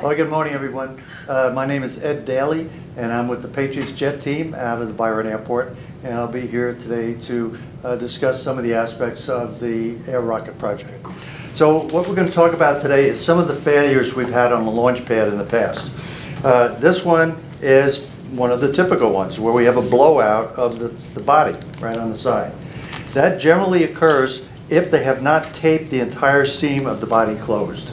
Well, good morning, everyone. My name is Ed Daly, and I'm with the Patriots Jet Team out of the Byron Airport, and I'll be here today to discuss some of the aspects of the Air Rocket project. So what we're going to talk about today is some of the failures we've had on the launch pad in the past. This one is one of the typical ones where we have a blowout of the body right on the side. That generally occurs if they have not taped the entire seam of the body closed.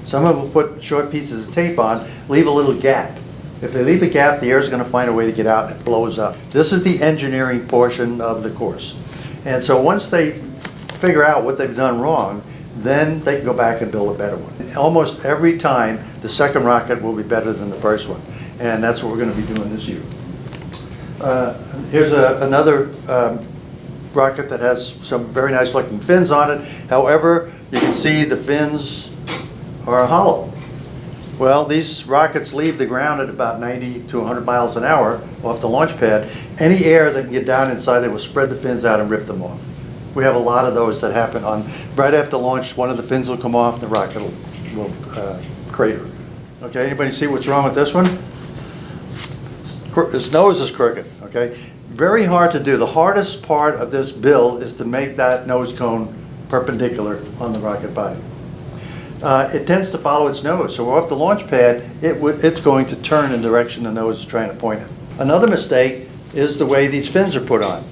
Some of them will put short pieces of tape on, leave a little gap. If they leave a gap, the air is going to find a way to get out and it blows up. This is the engineering portion of the course. And so once they figure out what they've done wrong, then they can go back and build a better one. Almost every time, the second rocket will be better than the first one. And that's what we're going to be doing this year. Here's another rocket that has some very nice looking fins on it. However, you can see the fins are hollow. Well, these rockets leave the ground at about 90 to 100 miles an hour off the launch pad. Any air that can get down inside, they will spread the fins out and rip them off. We have a lot of those that happen on right after launch. One of the fins will come off, and the rocket will crater. Okay, anybody see what's wrong with this one? Its nose is crooked. Okay, very hard to do. The hardest part of this build is to make that nose cone perpendicular on the rocket body. It tends to follow its nose, so off the launch pad, it's going to turn in the direction the nose is trying to point it. Another mistake is the way these fins are put on.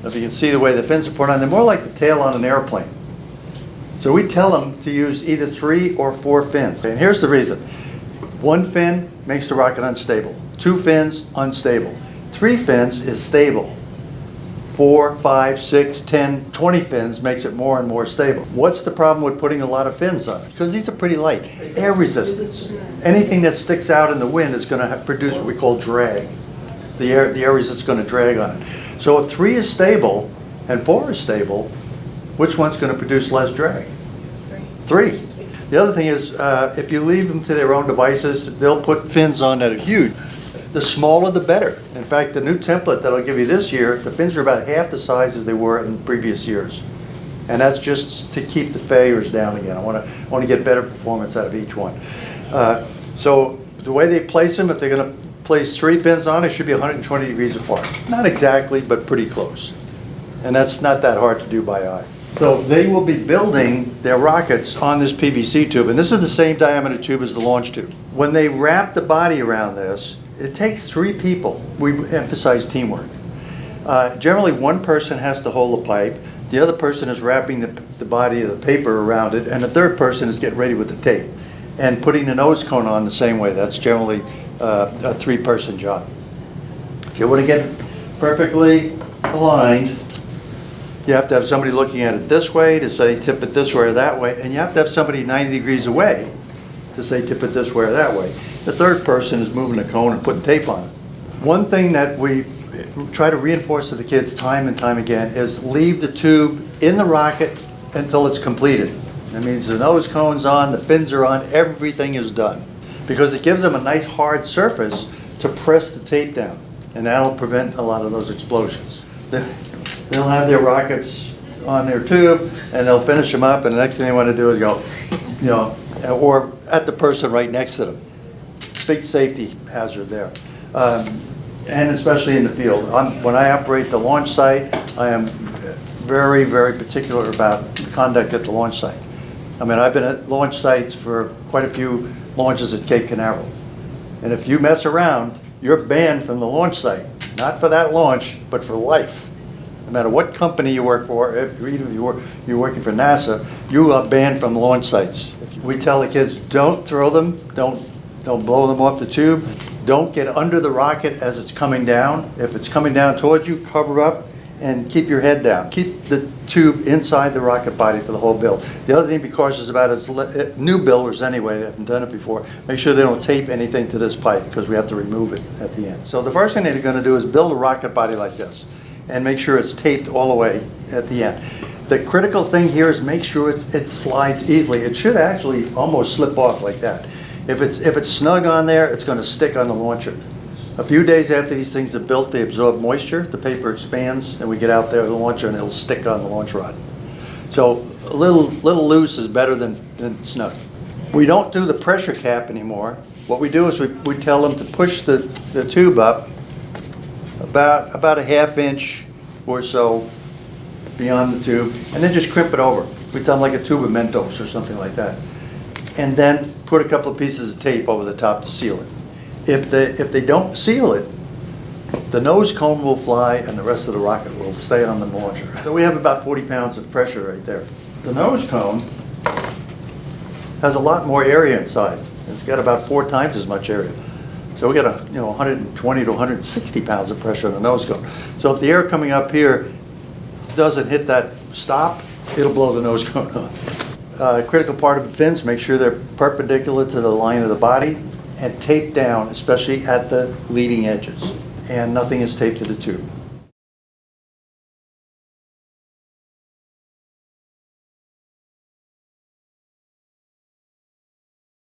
If you can see the way the fins are put on, they're more like the tail on an airplane. So we tell them to use either 3 or 4 fins. And here's the reason. 1 fin makes the rocket unstable. 2 fins, unstable. 3 fins is stable. 4, 5, 6, 10, 20 fins makes it more and more stable. What's the problem with putting a lot of fins on it? Because these are pretty light. Air resistance. Anything that sticks out in the wind is going to produce what we call drag. The air resistance is going to drag on it. So if 3 is stable and 4 is stable, which one's going to produce less drag? 3. The other thing is, if you leave them to their own devices, they'll put fins on that are huge. The smaller the better. In fact, the new template that I'll give you this year, the fins are about half the size as they were in previous years. And that's just to keep the failures down again. I want to get better performance out of each one. So the way they place them, if they're going to place 3 fins on, it should be 120 degrees apart. Not exactly, but pretty close. And that's not that hard to do by eye. So they will be building their rockets on this PVC tube, and this is the same diameter tube as the launch tube. When they wrap the body around this, it takes 3 people. We emphasize teamwork. Generally, one person has to hold the pipe, the other person is wrapping the body of the paper around it, and the third person is getting ready with the tape and putting the nose cone on the same way. That's generally a 3-person job. If you want to get perfectly aligned, you have to have somebody looking at it this way to say tip it this way or that way, and you have to have somebody 90 degrees away to say tip it this way or that way. The third person is moving the cone and putting tape on it. One thing that we try to reinforce to the kids time and time again is leave the tube in the rocket until it's completed. That means the nose cone's on, the fins are on, everything is done. Because it gives them a nice hard surface to press the tape down, and that'll prevent a lot of those explosions. They'll have their rockets on their tube, and they'll finish them up, and the next thing they want to do is go, or at the person right next to them. Big safety hazard there, and especially in the field. When I operate the launch site, I am very, very particular about the conduct at the launch site. I mean, I've been at launch sites for quite a few launches at Cape Canaveral, and if you mess around, you're banned from the launch site. Not for that launch, but for life. No matter what company you work for, even if you're working for NASA, you are banned from launch sites. We tell the kids, don't throw them, don't blow them off the tube, don't get under the rocket as it's coming down. If it's coming down towards you, cover up and keep your head down. Keep the tube inside the rocket body for the whole build. The other thing to be cautious about is new builders anyway that haven't done it before, make sure they don't tape anything to this pipe because we have to remove it at the end. So the first thing they're going to do is build a rocket body like this and make sure it's taped all the way at the end. The critical thing here is make sure it slides easily. It should actually almost slip off like that. If it's snug on there, it's going to stick on the launcher. A few days after these things are built, they absorb moisture, the paper expands, and we get out there with the launcher and it'll stick on the launch rod. So a little loose is better than snug. We don't do the pressure cap anymore. What we do is we tell them to push the tube up about a ½ inch or so beyond the tube, and then just crimp it over. We tell them like a tube of Mentos or something like that. And then put a couple of pieces of tape over the top to seal it. If they don't seal it, the nose cone will fly and the rest of the rocket will stay on the launcher. So we have about 40 pounds of pressure right there. The nose cone has a lot more area inside. It's got about 4 times as much area. So we got 120 to 160 pounds of pressure on the nose cone. So if the air coming up here doesn't hit that stop, it'll blow the nose cone off. Critical part of the fins, make sure they're perpendicular to the line of the body and taped down, especially at the leading edges. And nothing is taped to the tube.